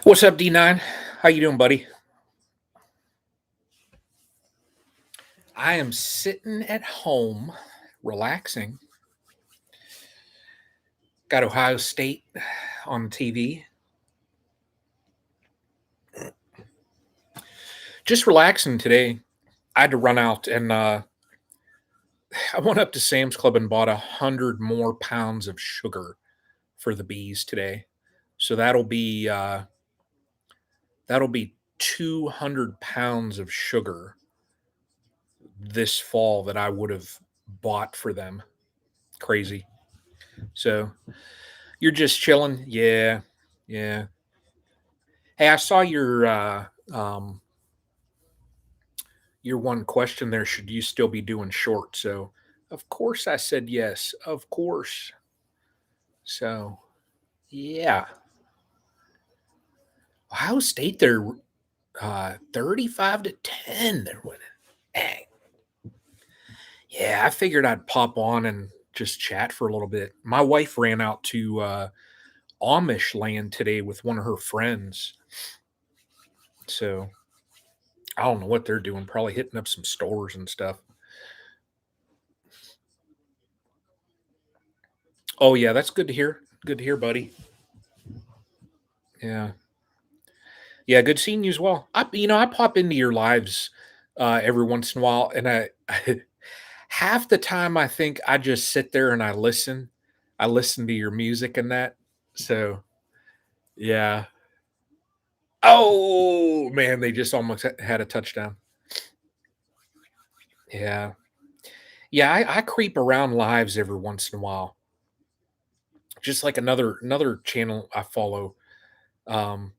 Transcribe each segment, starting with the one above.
What's up, D9? How you doing, buddy? I am sitting at home, relaxing. Got Ohio State on the TV. Just relaxing today. I had to run out and I went up to Sam's Club and bought 100 more pounds of sugar for the bees today. So that'll be 200 pounds of sugar this fall that I would have bought for them. Crazy. So you're just chilling? Yeah. Yeah. Hey, I saw your one question there. Should you still be doing short? So, of course, I said yes. Of course. So, yeah, Ohio State. They're 35-10. They're winning. Dang. Yeah, I figured I'd pop on and just chat for a little bit. My wife ran out to Amish land today with one of her friends. So I don't know what they're doing. Probably hitting up some stores and stuff. Oh yeah, that's good to hear. Good to hear, buddy. Yeah. Yeah, good seeing you as well. I pop into your lives every once in a while, and half the time I think I just sit there and I listen. I listen to your music and that. So yeah. Oh man, they just almost had a touchdown. Yeah, yeah. I creep around lives every once in a while, just like another channel I follow. Um,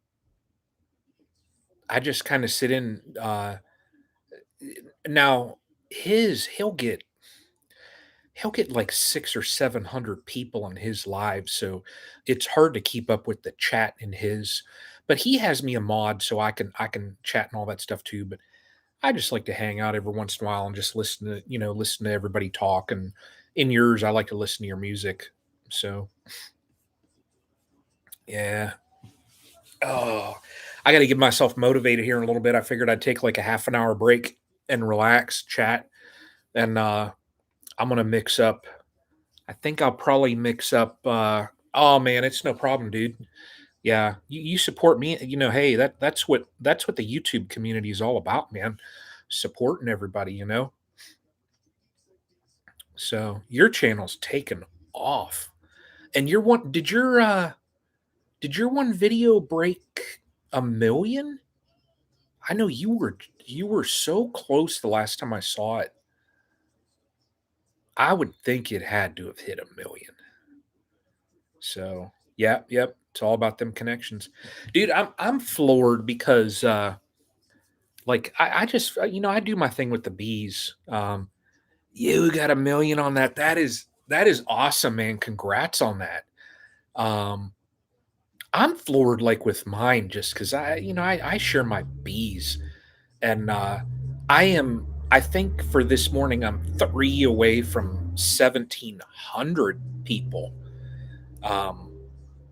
I just kind of sit in. Now his he'll get like 6 or 700 people on his live, so it's hard to keep up with the chat in his. But he has me a mod, so I can chat and all that stuff too. But I just like to hang out every once in a while and just listen to everybody talk. And in yours, I like to listen to your music. So yeah. Oh, I got to get myself motivated here in a little bit. I figured I'd take like a half an hour break and relax, chat, and I'm gonna mix up. I think I'll probably mix up. Oh man, it's no problem, dude. Yeah, you support me. Hey, that's what the YouTube community is all about, man. Supporting everybody. So your channel's taken off, and your one did your one video break 1 million? I know you were so close the last time I saw it. I would think it had to have hit 1 million. So, yep. It's all about them connections. Dude, I'm floored because like I just I do my thing with the bees. You got 1 million on that. That is awesome, man. Congrats on that. Um I'm floored like with mine just because I share my bees and I think for this morning I'm 3 away from 1,700 people. Um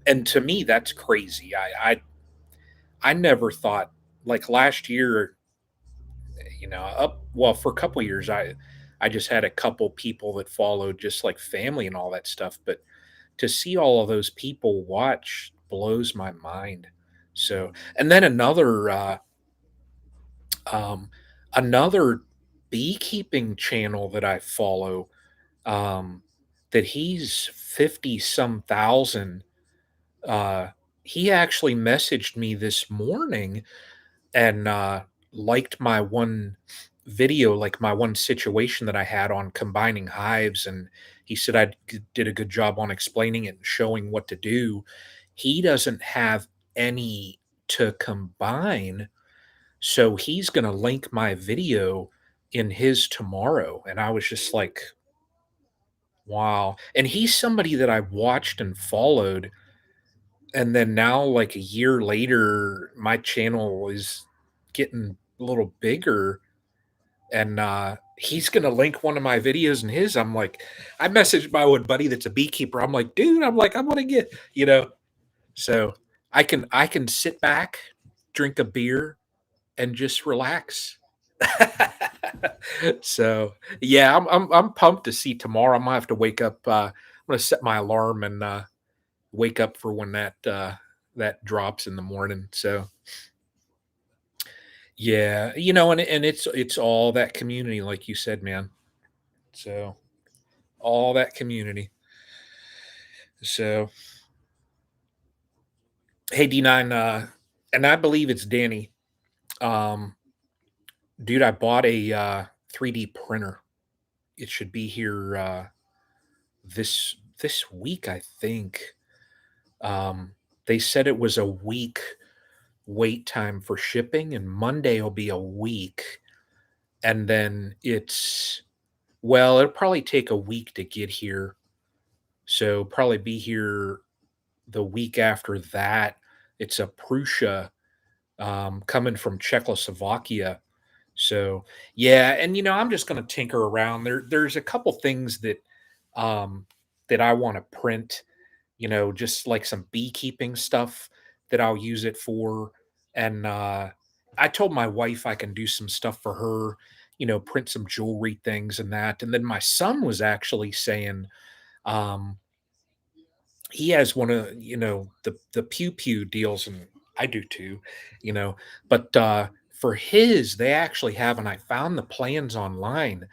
and to me that's crazy. I never thought, like last year, up well for a couple years I just had a couple people that followed, just like family and all that stuff, but to see all of those people watch blows my mind. So, and then um another beekeeping channel that I follow, um that he's 50 some thousand. uh he actually messaged me this morning and liked my one video, like my one situation that I had on combining hives. And he said did a good job on explaining it and showing what to do. He doesn't have any to combine, so he's going to link my video in his tomorrow. And I was just like, wow. And he's somebody that I watched and followed And then now, like a year later, my channel is getting a little bigger, and he's gonna link one of my videos in his. I'm like, I messaged my one buddy that's a beekeeper. I'm like, dude, I'm like, I want to get, so I can sit back, drink a beer, and just relax. So yeah, I'm pumped to see tomorrow. I'm gonna have to wake up. I'm gonna set my alarm and wake up for when that drops in the morning. So yeah, and it's all that community, like you said, man. So all that community. So hey, D9, and I believe it's Danny. Um, dude, I bought a 3D printer. It should be here this week, I think. Um, they said it was a week wait time for shipping, and Monday will be a week, and then it'll probably take a week to get here. So probably be here the week after that. It's a Prussia coming from Czechoslovakia. So yeah, and I'm just going to tinker around. There's a couple things um, that I want to print. Just like some beekeeping stuff that I'll use it for. And I told my wife I can do some stuff for her. Print some jewelry things and that. And then my son was actually saying, um, he has one of the pew pew deals, and I do too, you know. But for his, they actually have, and I found the plans online.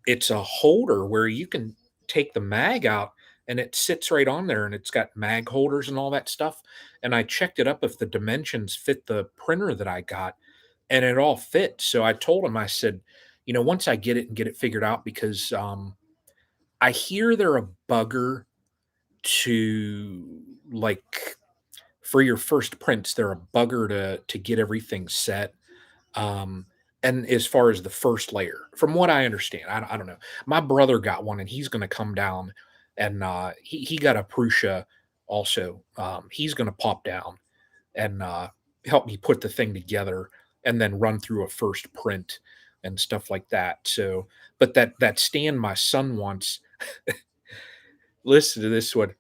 It's a holder where you can take the mag out, and it sits right on there, and it's got mag holders and all that stuff. And I checked it up if the dimensions fit the printer that I got, and it all fit. So I told him, I said, once I get it and get it figured out, because I hear they're a bugger to, like, for your first prints, they're a bugger to get everything set. Um, and as far as the first layer, from what I understand, I don't know. My brother got one, and he's going to come down, and he got a Prusa also. He's going to pop down and help me put the thing together, and then run through a first print and stuff like that. So, but that stand my son wants. Listen to this one.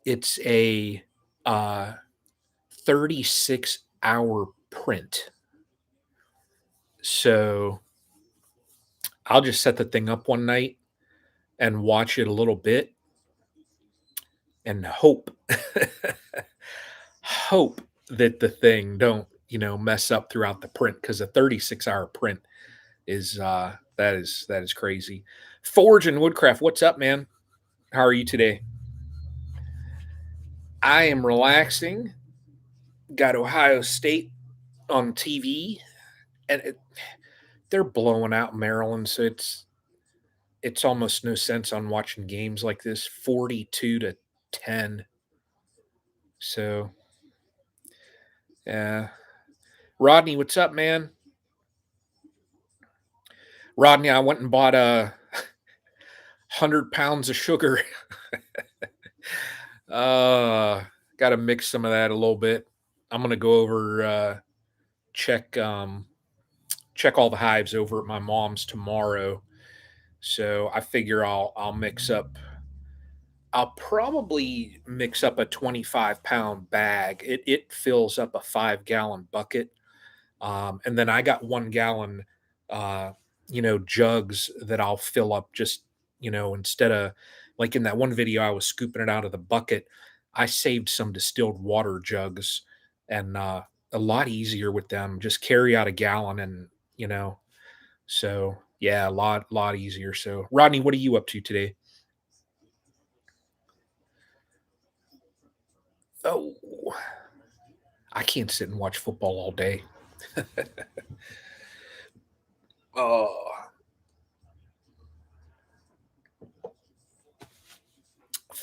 It's a uh, 36-hour print. So I'll just set the thing up one night and watch it a little bit and hope that the thing don't, mess up throughout the print, because a 36-hour print is that is crazy. Forge and Woodcraft, what's up, man? How are you today? I am relaxing. Got Ohio State on TV, and they're blowing out Maryland, so it's almost no sense on watching games like this. 42-10. So yeah. Rodney, what's up, man? Rodney, I went and bought 100 pounds of sugar. uh Gotta mix some of that a little bit. I'm gonna go over check check all the hives over at my mom's tomorrow. So I figure I'll probably mix up a 25-pound bag. It fills up a 5-gallon bucket. And then I got 1 gallon, uh, jugs that I'll fill up, just, instead of, like in that one video, I was scooping it out of the bucket. I saved some distilled water jugs, and a lot easier with them. Just carry out a gallon, and, so yeah, a lot easier. So Rodney, what are you up to today? Oh, I can't sit and watch football all day. Oh,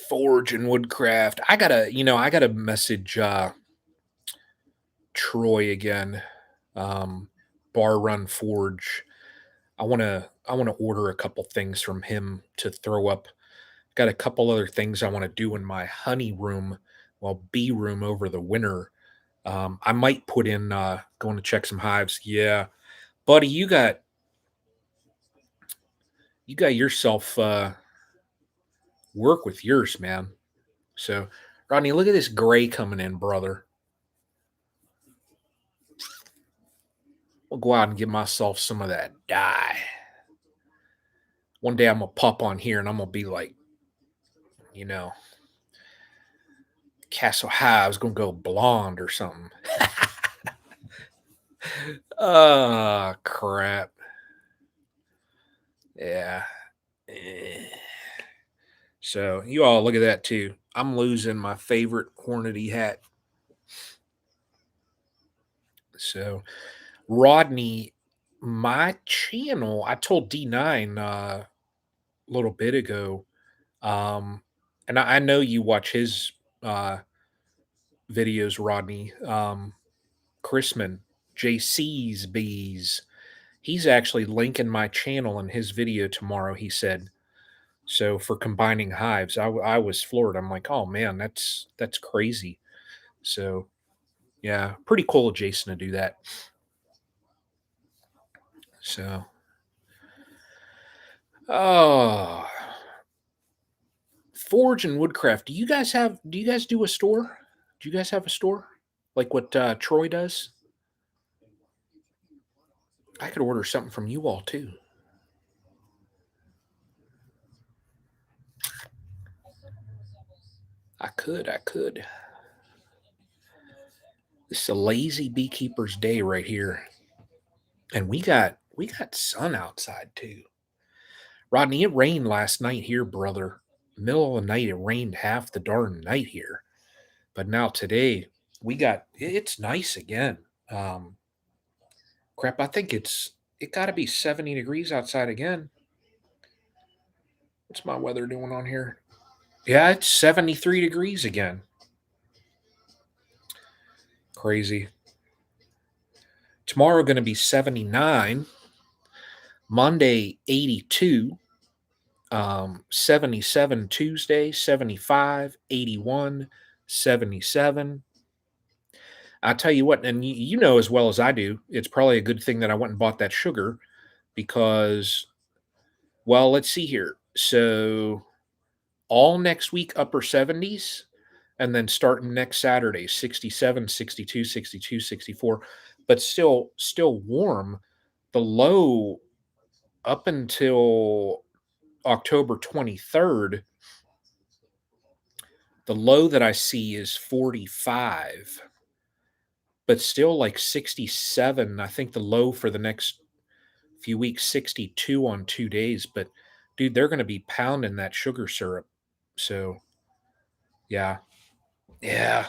Forge and Woodcraft. I gotta message Troy again. Um, Bar Run Forge. I wanna order a couple things from him to throw up. Got a couple other things I want to do in my honey room well, bee room over the winter. I might put in going to check some hives. Yeah, buddy, you got yourself work with yours, man. So, Rodney, look at this gray coming in, brother. We'll go out and get myself some of that dye. One day I'm gonna pop on here and I'm gonna be like, you know, Castle Hive's gonna go blonde or something. Oh crap. Yeah. Eh. So you all look at that too. I'm losing my favorite Hornady hat. So Rodney, my channel, I told D9 a little bit ago. And I know you watch his uh videos, Rodney. Chrisman, JC's Bees. He's actually linking my channel in his video tomorrow, he said. So for combining hives, I was floored. I'm like, oh man, that's crazy. So yeah, pretty cool of Jason to do that. So oh, Forge and Woodcraft. Do you guys do a store? Do you guys have a store? Like what Troy does? I could order something from you all too. I could. This is a lazy beekeeper's day right here. And we got sun outside too. Rodney, it rained last night here, brother. Middle of the night, it rained half the darn night here. But now today, it's nice again. Um, Crap, I think it got to be 70 degrees outside again. What's my weather doing on here? Yeah, it's 73 degrees again. Crazy. Tomorrow going to be 79. Monday 82. 77 Tuesday, 75, 81, 77. I tell you what, and you know as well as I do, it's probably a good thing that I went and bought that sugar because, well, let's see here. So all next week, upper 70s, and then starting next Saturday, 67, 62, 62, 64, but still warm. The low up until October 23rd, the low that I see is 45, but still like 67. I think the low for the next few weeks, 62 on 2 days. But dude, they're going to be pounding that sugar syrup. So yeah, yeah.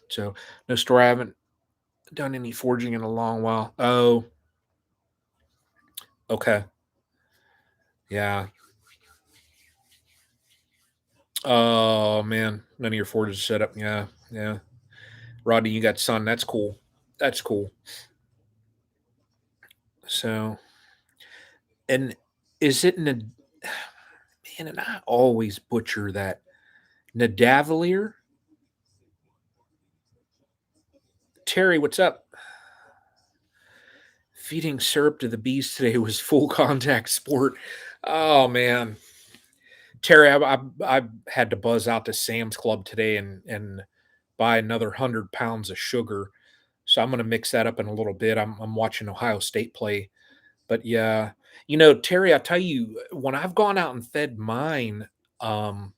So no store. I haven't done any forging in a long while. Oh, okay. Yeah. Oh man, none of your forges set up. Yeah, yeah. Rodney, you got sun. That's cool. That's cool. So, and is it an man? And I always butcher that. Nadavalier? Terry, what's up? Feeding syrup to the bees today was full contact sport. Oh man, Terry, I had to buzz out to Sam's Club today and buy another 100 pounds of sugar. So I'm going to mix that up in a little bit. I'm watching Ohio State play, but yeah, Terry, I tell you, when I've gone out and fed mine, um,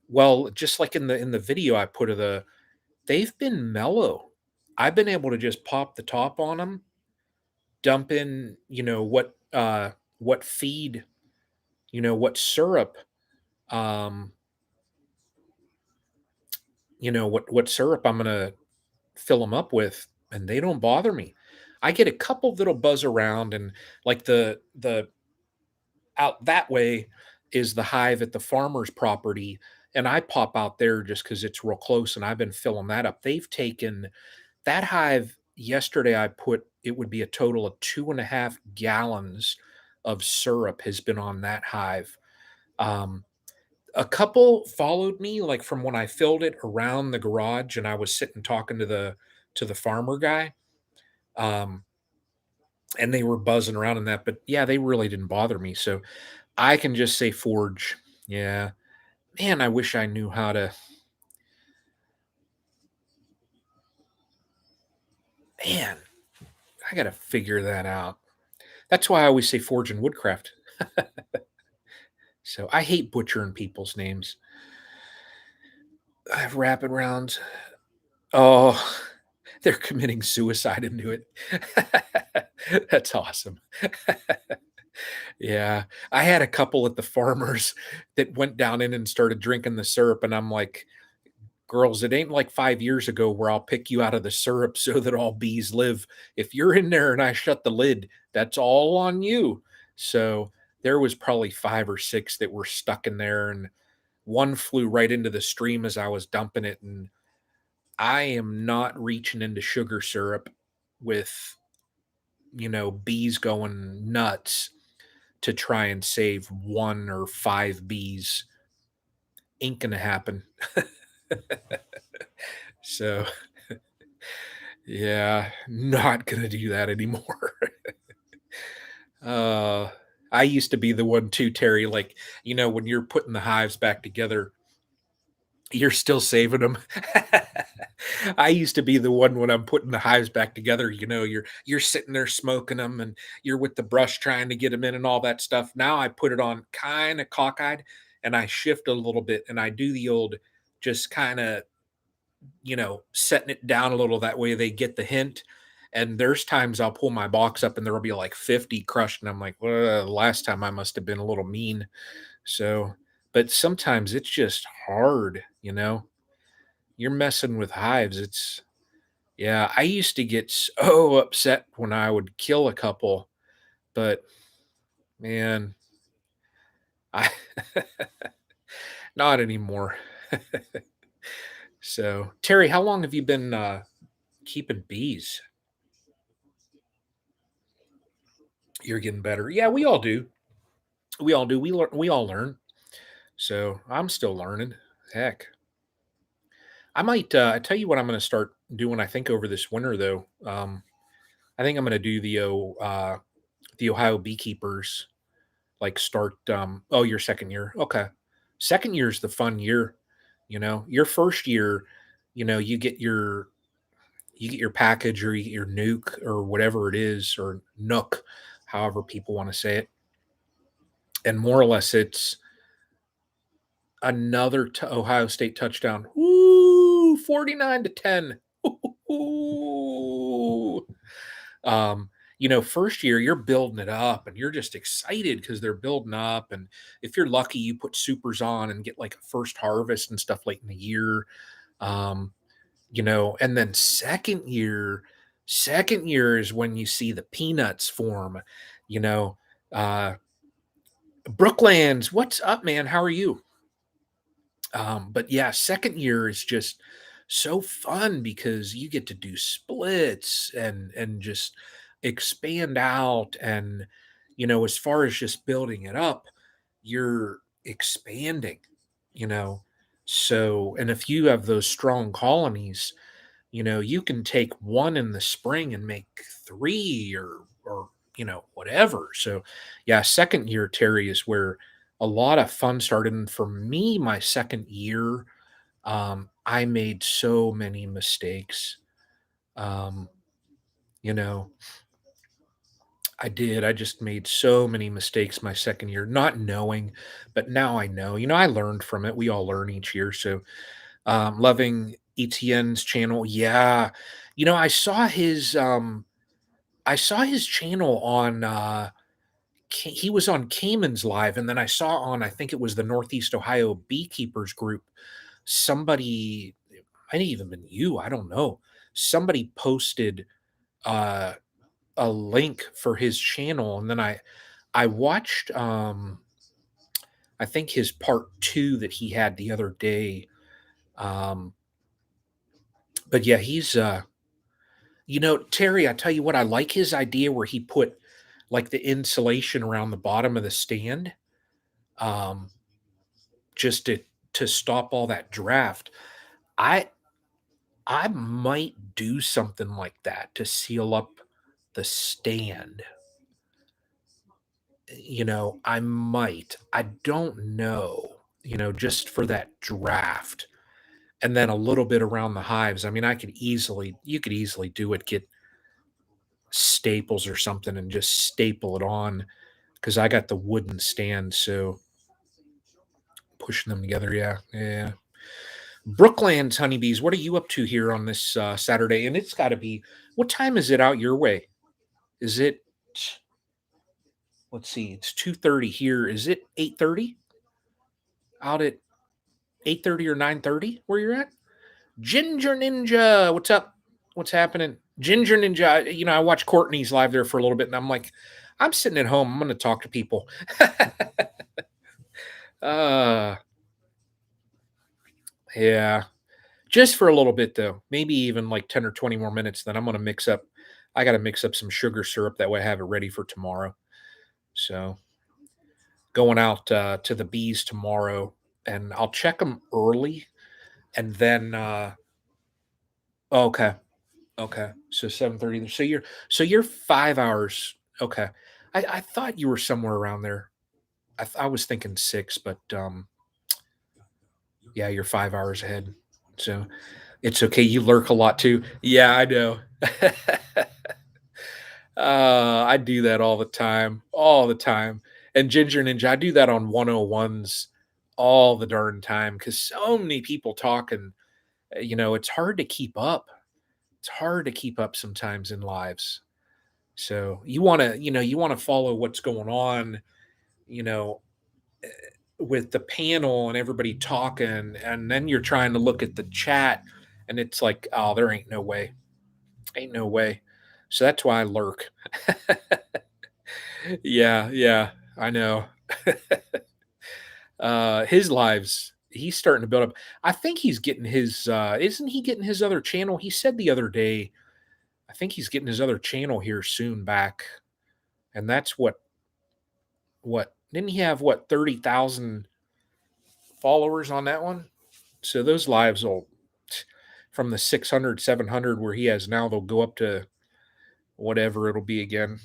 well, just like in the video I put of they've been mellow. I've been able to just pop the top on them, dump in, what feed, what syrup, um, what syrup I'm gonna fill them up with, and they don't bother me. I get a couple that'll buzz around, and like the out that way is the hive at the farmer's property, and I pop out there just because it's real close, and I've been filling that up. They've taken that hive yesterday. I put it would be a total of 2.5 gallons of syrup has been on that hive. Um, A couple followed me, like, from when I filled it around the garage and I was sitting talking to the farmer guy, um, and they were buzzing around in that, but, yeah, they really didn't bother me, so I can just say forge. Yeah. Man, I wish I knew how to man, I gotta figure that out. That's why I always say forge and woodcraft. So, I hate butchering people's names. I have rapid rounds. Oh, they're committing suicide into it. That's awesome. Yeah. I had a couple at the farmers that went down in and started drinking the syrup, and I'm like, "Girls, it ain't like 5 years ago where I'll pick you out of the syrup so that all bees live. If you're in there and I shut the lid, that's all on you." So, there was probably 5 or 6 that were stuck in there, and one flew right into the stream as I was dumping it, and I am not reaching into sugar syrup with, bees going nuts to try and save 1 or 5 bees. Ain't gonna happen. So, yeah, not gonna do that anymore. Uh, I used to be the one too, Terry, like, when you're putting the hives back together, you're still saving them. I used to be the one when I'm putting the hives back together, you're sitting there smoking them, and you're with the brush trying to get them in and all that stuff. Now I put it on kinda cockeyed, and I shift a little bit, and I do the old just kinda, setting it down a little, that way they get the hint, and there's times I'll pull my box up and there will be, like, 50 crushed, and I'm like, "Well, last time I must have been a little mean." So but sometimes it's just hard, you know? You're messing with hives, it's yeah, I used to get so upset when I would kill a couple, but man, I not anymore. So, Terry, how long have you been, keeping bees? You're getting better. Yeah, we all do. We all do. We all learn. So, I'm still learning. Heck. I might, I tell you what I'm gonna start doing, I think, over this winter, though. I think I'm gonna do the Ohio Beekeepers, like, start, oh, your 2nd year. Okay. 2nd year is the fun year, Your 1st year, you get your package or you get your nuke or whatever it is, or nook, however people wanna say it, and more or less it's another Ohio State touchdown. Woo! 49-10. Ooh. Um, 1st year, you're building it up and you're just excited because they're building up. And if you're lucky, you put supers on and get like a first harvest and stuff late in the year. Um, and then second year is when you see the peanuts form, you know. Uh Brooklands, what's up, man? How are you? But yeah, 2nd year is just so fun because you get to do splits and just expand out, and as far as just building it up, you're expanding, you know. So, and if you have those strong colonies, you can take one in the spring and make three or whatever. So yeah, 2nd year, Terry, is where a lot of fun started. And for me, my 2nd year, I made so many mistakes. Um, you know, I did. I just made so many mistakes my 2nd year, not knowing, but now I know. I learned from it. We all learn each year. So loving Etienne's channel. Yeah. I saw his channel on he was on Cayman's Live, and then I saw on, I think it was the Northeast Ohio Beekeepers group, somebody, might even been you, I don't know. Somebody posted uh a link for his channel, and then I watched I think his part 2 that he had the other day. Um but yeah, Terry, I tell you what, I like his idea where he put like the insulation around the bottom of the stand. Um just to stop all that draft. I I might do something like that to seal up the stand. I might. I don't know, just for that draft. And then a little bit around the hives. I mean, you could easily do it, get staples or something and just staple it on because I got the wooden stand. So pushing them together. Yeah. Yeah. Brooklands honeybees, what are you up to here on this Saturday? And it's got to be, what time is it out your way? Is it, let's see, it's 2:30 here. Is it 8:30 out at 8:30 or 9:30 where you're at? Ginger Ninja, what's up? What's happening? Ginger Ninja, I watch Courtney's live there for a little bit and I'm like, I'm sitting at home. I'm going to talk to people. uh, yeah, just for a little bit though. Maybe even like 10 or 20 more minutes. Then I'm going to I got to mix up some sugar syrup. That way I have it ready for tomorrow. So going out to the bees tomorrow and I'll check them early and then, okay. Okay, so 7:30. So you're 5 hours. Okay. I thought you were somewhere around there. I was thinking 6, but, yeah, you're 5 hours ahead. So, it's okay, you lurk a lot too. Yeah, I know. I do that all the time. And Ginger Ninja, I do that on 101s all the darn time because so many people talk and, it's hard to keep up. It's hard to keep up sometimes in lives. So you want to follow what's going on, you know, with the panel and everybody talking, and then you're trying to look at the chat, and it's like, oh, there ain't no way. So that's why I lurk. Yeah, yeah, I know. His lives, he's starting to build up. I think he's getting his. Isn't he getting his other channel? He said the other day. I think he's getting his other channel here soon back, and that's what didn't he have 30,000 followers on that one? So those lives will, from the 600, 700 where he has now, they'll go up to whatever it'll be again.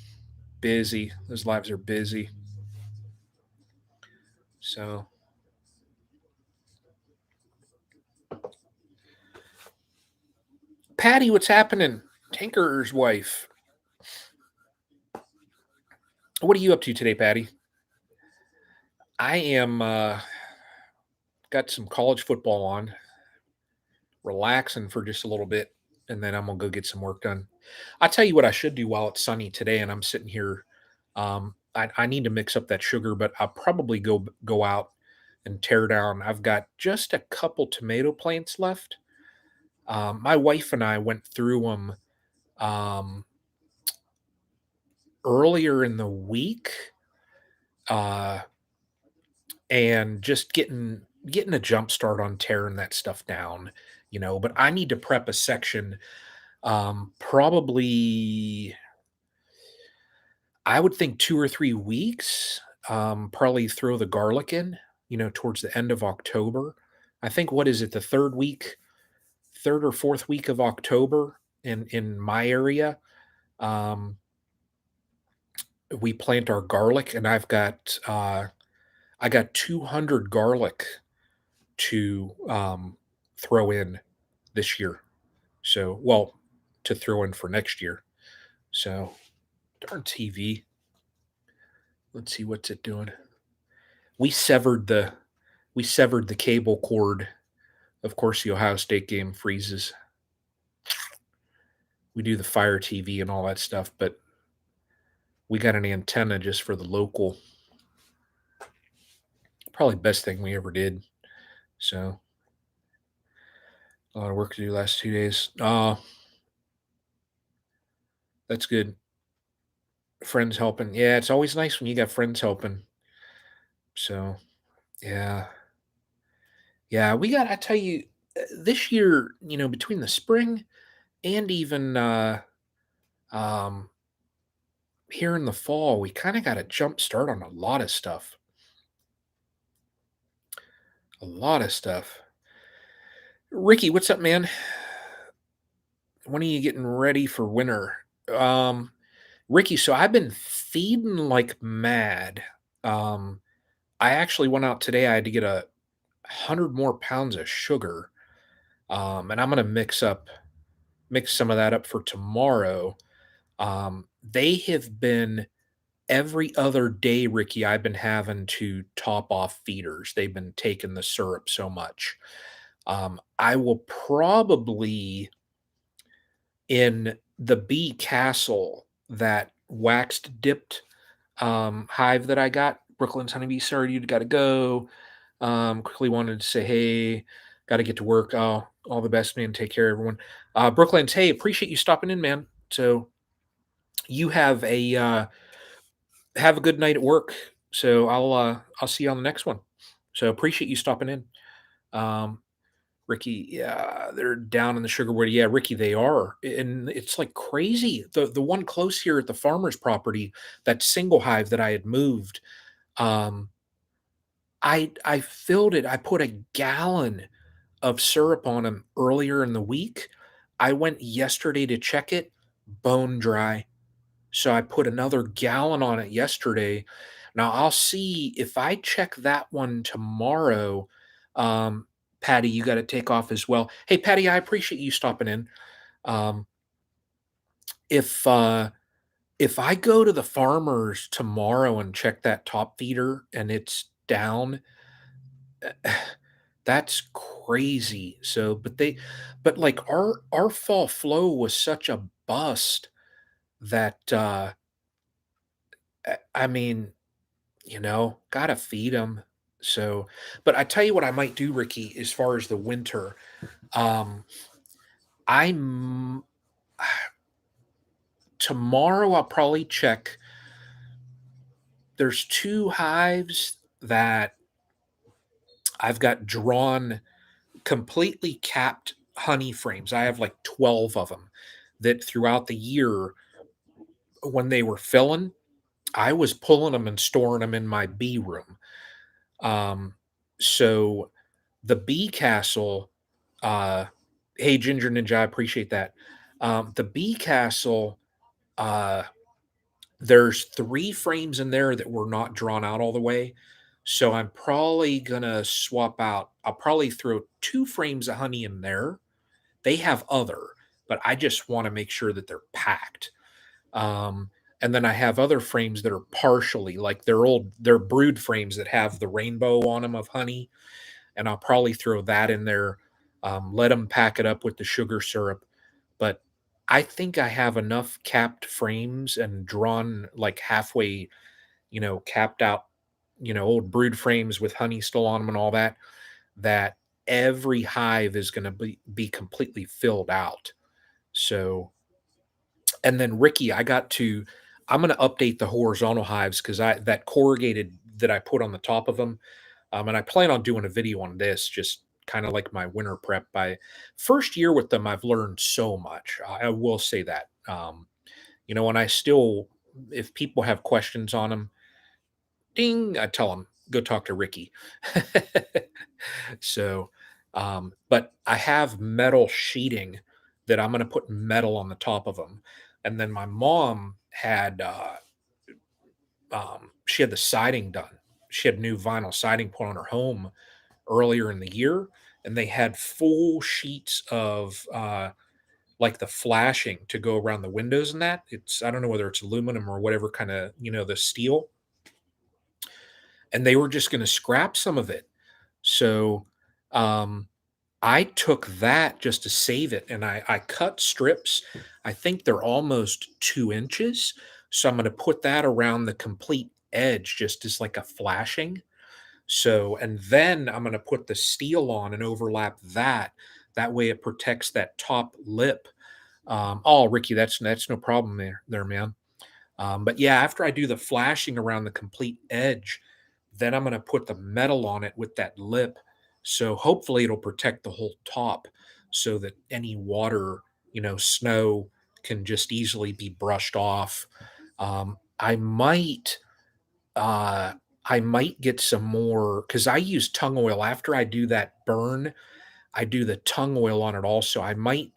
Busy. Those lives are busy. So Patty, what's happening? Tinker's wife. What are you up to today, Patty? I am got some college football on, relaxing for just a little bit, and then I'm gonna go get some work done. I tell you what I should do while it's sunny today, and I'm sitting here. I need to mix up that sugar, but I'll probably go out and tear down. I've got just a couple tomato plants left. My wife and I went through them um, earlier in the week, uh, and just getting a jump start on tearing that stuff down. But I need to prep a section. Probably, I would think 2 or 3 weeks. Probably throw the garlic in, towards the end of October. I think, what is it, the third or fourth week of October in my area. Um, we plant our garlic, and I got 200 garlic to throw in this year. So, well, to throw in for next year. So, darn TV. Let's see what's it doing. We severed the we severed the cable cord. Of course, the Ohio State game freezes. We do the Fire TV and all that stuff, but we got an antenna just for the local. Probably best thing we ever did. So a lot of work to do last 2 days. That's good. Friends helping. Yeah, it's always nice when you got friends helping. So yeah, yeah. I tell you, this year, between the spring and even um, here in the fall, we kind of got a jump start on a lot of stuff. A lot of stuff. Ricky, what's up, man? When are you getting ready for winter? Um, Ricky, so I've been feeding like mad. Um, I actually went out today. I had to get 100 more pounds of sugar. And I'm gonna mix some of that up for tomorrow. They have been every other day, Ricky, I've been having to top off feeders. They've been taking the syrup so much. I will probably in the bee castle, that waxed dipped hive that I got, Brooklyn's honeybee. Sorry, you got to go. Quickly wanted to say, hey, got to get to work. Oh, all the best, man. Take care, everyone. Brooklyn's, hey, appreciate you stopping in, man. So you have a good night at work. So I'll see you on the next one. So appreciate you stopping in. Um, Ricky, yeah, they're down in the sugar wood. Yeah, Ricky, they are. And it's like crazy. The one close here at the farmer's property, that single hive that I had moved, um, I filled it. I put a gallon of syrup on them earlier in the week. I went yesterday to check it, bone dry. So I put another gallon on it yesterday. Now I'll see if I check that one tomorrow. Um, Patty, you got to take off as well. Hey, Patty, I appreciate you stopping in. Um, if if I go to the farmers tomorrow and check that top feeder and it's down, that's crazy. So, but like our fall flow was such a bust that I mean, gotta feed them. So, but I tell you what I might do, Ricky, as far as the winter. Um, I'm tomorrow. I'll probably check. There's two hives that I've got drawn completely capped honey frames. I have like 12 of them that throughout the year when they were filling, I was pulling them and storing them in my bee room. Um, so the bee castle, hey Ginger Ninja, I appreciate that. The bee castle, uh, there's three frames in there that were not drawn out all the way. So I'm probably gonna swap out. I'll probably throw two frames of honey in there. They have other, but I just want to make sure that they're packed. Um, and then I have other frames that are partially like they're brood frames that have the rainbow on them of honey, and I'll probably throw that in there. Let them pack it up with the sugar syrup. But I think I have enough capped frames and drawn like halfway, capped out, old brood frames with honey still on them and all that, that every hive is going to be completely filled out. So, and then Ricky, I'm going to update the horizontal hives because that corrugated that I put on the top of them. And I plan on doing a video on this, just kind of like my winter prep. By first year with them, I've learned so much. I will say that. And I still, if people have questions on them, ding, I tell them go talk to Ricky. So, but I have metal sheeting that I'm going to put metal on the top of them, and then my mom she had the siding done. She had new vinyl siding put on her home earlier in the year, and they had full sheets of like the flashing to go around the windows and that. I don't know whether it's aluminum or whatever kind of, the steel, and they were just going to scrap some of it. So um, I took that just to save it, and I cut strips. I think they're almost 2 inches. So I'm going to put that around the complete edge just as like a flashing. So, and then I'm going to put the steel on and overlap that. That way it protects that top lip. Oh, Ricky, that's no problem there, man. But yeah, after I do the flashing around the complete edge, then I'm going to put the metal on it with that lip. So hopefully it'll protect the whole top so that any water, snow can just easily be brushed off. I might, uh, I might get some more because I use tongue oil after I do that burn. I do the tongue oil on it also. I might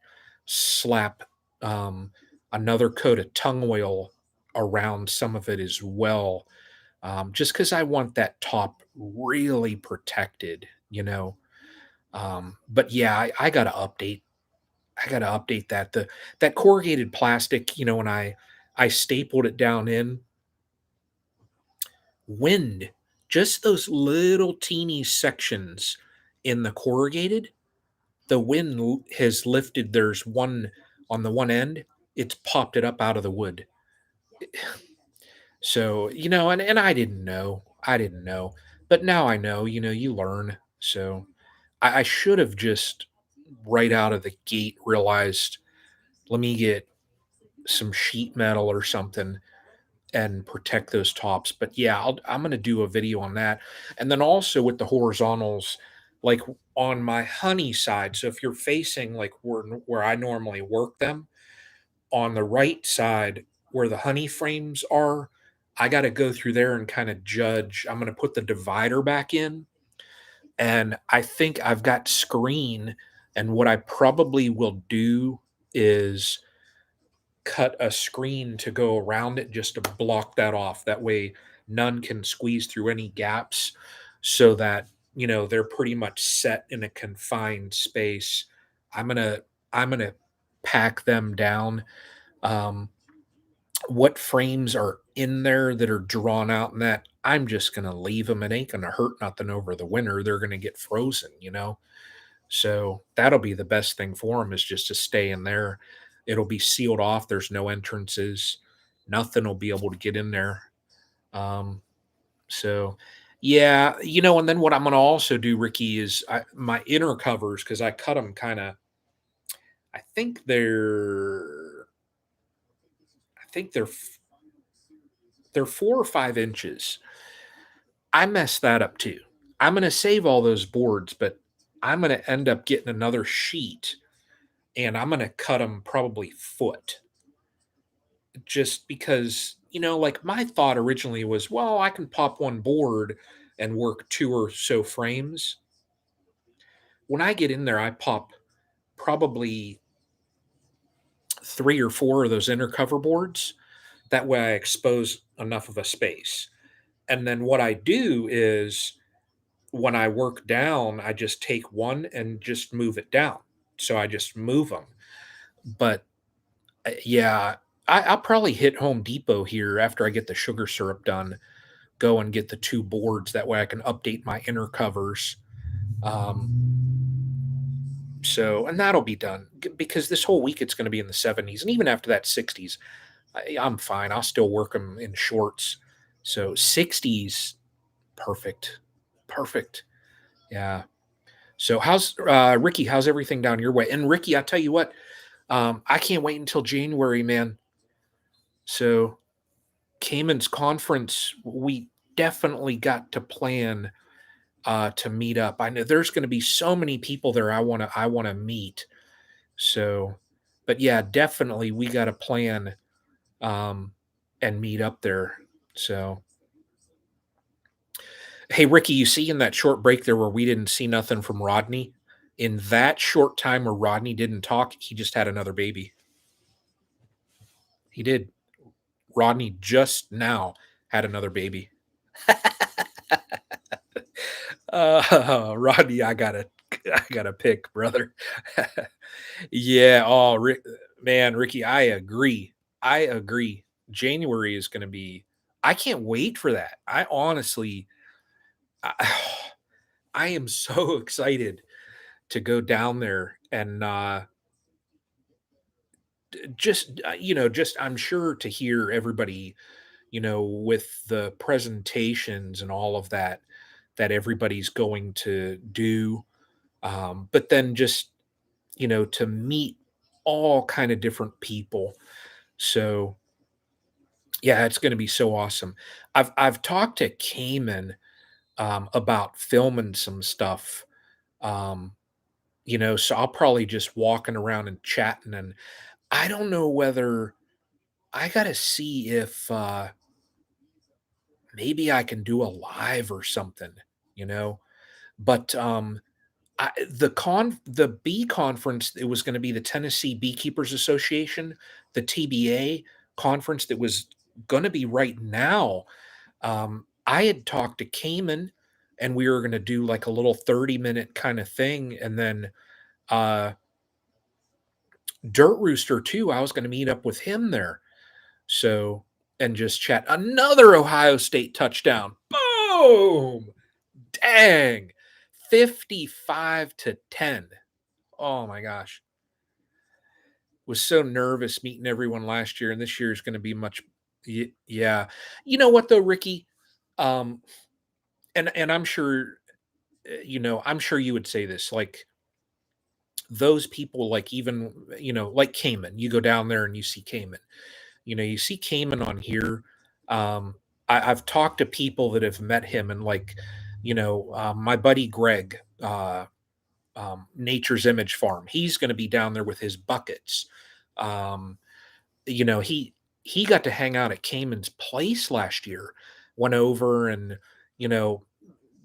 slap um, another coat of tongue oil around some of it as well, just because I want that top really protected, you know. But yeah, I gotta update. I gotta update that. That corrugated plastic, you know, when I stapled it down in wind, just those little teeny sections in the corrugated, the wind has lifted. There's one on the one end, it's popped it up out of the wood. So, you know, and I didn't know. I didn't know. But now I know, you know, you learn. So I should have just right out of the gate realized, let me get some sheet metal or something and protect those tops. But yeah, I'm going to do a video on that. And then also with the horizontals, like on my honey side. So if you're facing like where I normally work them, on the right side where the honey frames are, I got to go through there and kind of judge. I'm going to put the divider back in, and I think I've got screen. And what I probably will do is cut a screen to go around it just to block that off. That way, none can squeeze through any gaps so that, you know, they're pretty much set in a confined space. I'm going to, I'm going to pack them down. Um, what frames are in there that are drawn out and that I'm just going to leave them. It ain't going to hurt nothing over the winter. They're going to get frozen, you know? So that'll be the best thing for them is just to stay in there. It'll be sealed off. There's no entrances. Nothing will be able to get in there. Um, so yeah, you know, and then what I'm going to also do, Ricky, is my inner covers because I cut them kind of. I think they're. I think they're 4 or 5 inches. I messed that up too. I'm going to save all those boards, but I'm going to end up getting another sheet and I'm going to cut them probably foot just because, you know, like my thought originally was, well, I can pop one board and work 2 or so frames. When I get in there, I pop probably 3 or 4 of those inner cover boards. That way I expose enough of a space. And then what I do is when I work down, I just take one and just move it down. So I just move them. But yeah, I'll probably hit Home Depot here after I get the sugar syrup done. Go and get the 2 boards. That way I can update my inner covers. So, and that'll be done because this whole week it's going to be in the 70s. And even after that, 60s, I'm fine. I'll still work them in shorts. So, 60s, perfect. Perfect. Yeah. So how's Ricky? How's everything down your way? And Ricky, I tell you what, I can't wait until January, man. So Cayman's conference, we definitely got to plan to meet up. I know there's going to be so many people there. I want to meet. So, but yeah, definitely we got to plan um, and meet up there. So, hey, Ricky, you see in that short break there where we didn't see nothing from Rodney. In that short time where Rodney didn't talk, he just had another baby. He did. Rodney just now had another baby. Rodney, I gotta pick, brother. Yeah. Oh, man, Ricky, I agree. I agree. January is going to be. I can't wait for that. I honestly, I, I am so excited to go down there and just you know, just I'm sure to hear everybody, you know, with the presentations and all of that that everybody's going to do. But then just, you know, to meet all kind of different people. So yeah, it's going to be so awesome. I've talked to Cayman about filming some stuff. Um, you know, so I'll probably just walking around and chatting, and I don't know whether I got to see if maybe I can do a live or something, you know? But, the bee conference, it was gonna be the Tennessee Beekeepers Association, the TBA conference that was gonna be right now. I had talked to Cayman, and we were gonna do, like, a little 30-minute kinda thing, and then, uh, Dirt Rooster too, I was gonna meet up with him there, so and just chat. Another Ohio State touchdown. Boom! Dang! 55-10. Oh my gosh. Was so nervous meeting everyone last year, and this year is gonna be much. Yeah. You know what though, Ricky? Um, and I'm sure, I'm sure you would say this, like, those people, like, even, like Cayman, you go down there and you see Cayman. You see Cayman on here. I've talked to people that have met him, and, like, my buddy Greg, Nature's Image Farm, he's gonna be down there with his buckets. Um, he got to hang out at Cayman's place last year, went over and, you know,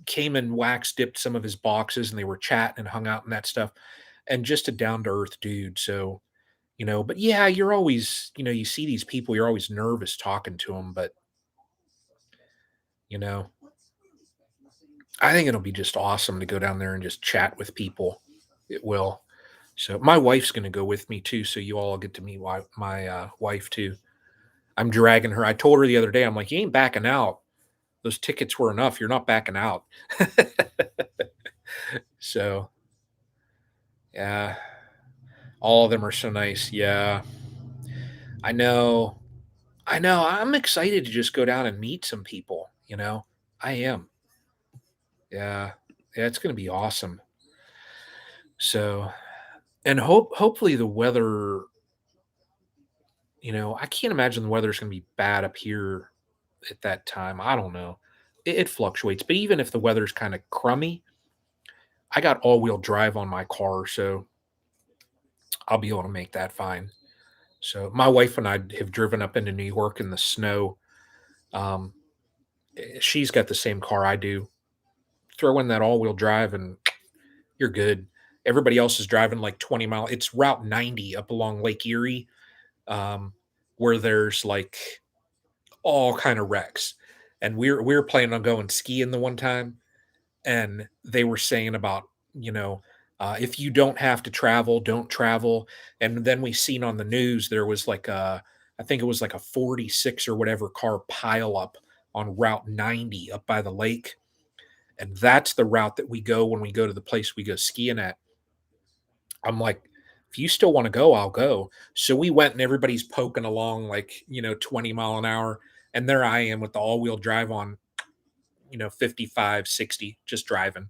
Cayman wax dipped some of his boxes, and they were chatting and hung out and that stuff, and just a down to earth dude. So, but yeah, you're always, you see these people, you're always nervous talking to them, but, you know, I think it'll be just awesome to go down there and just chat with people. It will. So my wife's going to go with me too. So you all get to meet my wife too. I'm dragging her. I told her the other day, I'm like, you ain't backing out. Those tickets were enough. You're not backing out. So yeah, all of them are so nice. Yeah, I know. I know. I'm excited to just go down and meet some people. I am. Yeah, yeah. It's going to be awesome. So, and hopefully the weather. I can't imagine the weather's going to be bad up here at that time. I don't know. It fluctuates, but even if the weather's kind of crummy, I got all-wheel drive on my car, so I'll be able to make that fine. So my wife and I have driven up into New York in the snow. Um, she's got the same car I do. Throw in that all-wheel drive and you're good. Everybody else is driving like 20 mile. It's Route 90 up along Lake Erie, um, where there's like all kind of wrecks. And we were planning on going skiing the one time, and they were saying about, if you don't have to travel, don't travel. And then we seen on the news there was like I think it was like a 46 or whatever car pile up on Route 90 up by the lake, and that's the route that we go when we go to the place we go skiing at. I'm like, if you still want to go, I'll go. So we went, and everybody's poking along like 20 mile an hour, and there I am with the all-wheel drive on, 55, 60, just driving.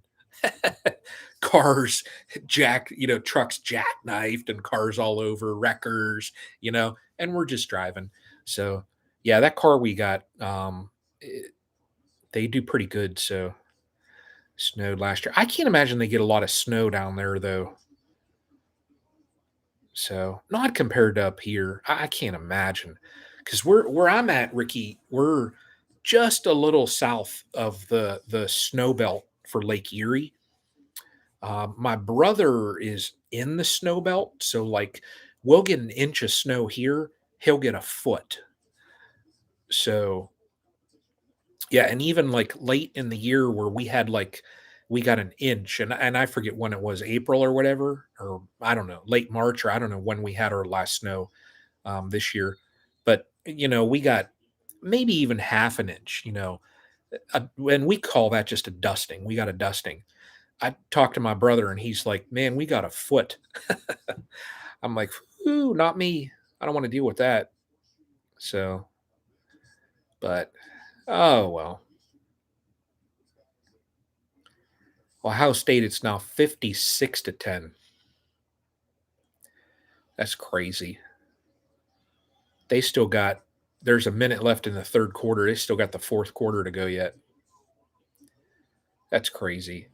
Cars, trucks jackknifed and cars all over, wreckers, and we're just driving. So, yeah, that car we got, they do pretty good. So, snowed last year. I can't imagine they get a lot of snow down there though. So, not compared to up here. I can't imagine, because we're where I'm at, Ricky. We're just a little south of the snow belt for Lake Erie. My brother is in the snow belt, so like we'll get an inch of snow here, he'll get a foot. So yeah, and even like late in the year where we got an inch, and I forget when it was, April or whatever, or I don't know, late March, or I don't know when we had our last snow this year, but we got maybe even half an inch, and we call that just a dusting. We got a dusting. I talked to my brother, and he's like, "Man, we got a foot." I'm like, "Ooh, not me. I don't want to deal with that." So, but oh well. Ohio State, it's now 56-10. That's crazy. They still got. There's a minute left in the third quarter. They still got the fourth quarter to go yet. That's crazy.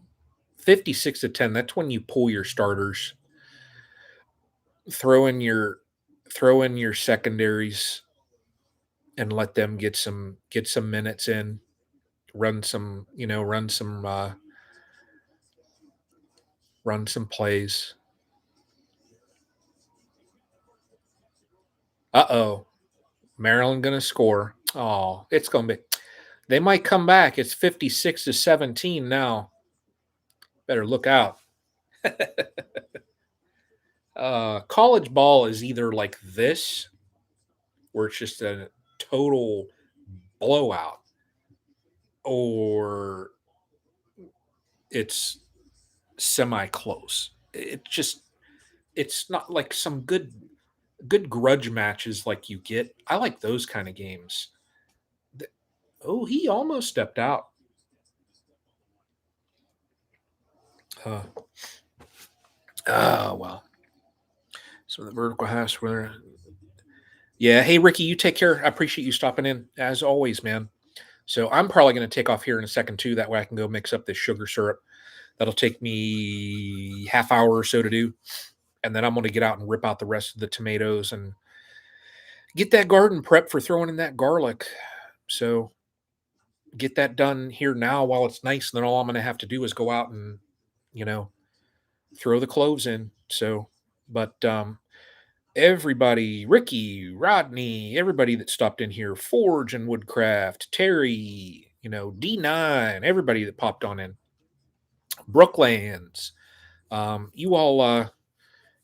56-10. That's when you pull your starters, throw in your throw in your secondaries, and let them get some minutes in. run some, run some plays. Uh-oh. Maryland gonna score. Oh, it's gonna be they might come back. It's 56-17 now. Better look out. College ball is either like this, where it's just a total blowout, or it's semi close. It's not like some good grudge matches like you get. I like those kind of games. Oh, he almost stepped out. Uh, well. So the vertical hash where yeah. Hey Ricky, you take care. I appreciate you stopping in as always, man. So I'm probably going to take off here in a second too. That way I can go mix up this sugar syrup. That'll take me half hour or so to do, and then I'm going to get out and rip out the rest of the tomatoes and get that garden prep for throwing in that garlic. So get that done here now while it's nice. And then all I'm going to have to do is go out and, you know, throw the cloves in. So, but everybody, Ricky, Rodney, everybody that stopped in here, Forge and Woodcraft, Terry, D9, everybody that popped on in, Brooklands. You all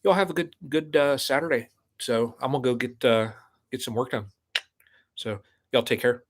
have a good Saturday. So I'm gonna go get some work done. So y'all take care.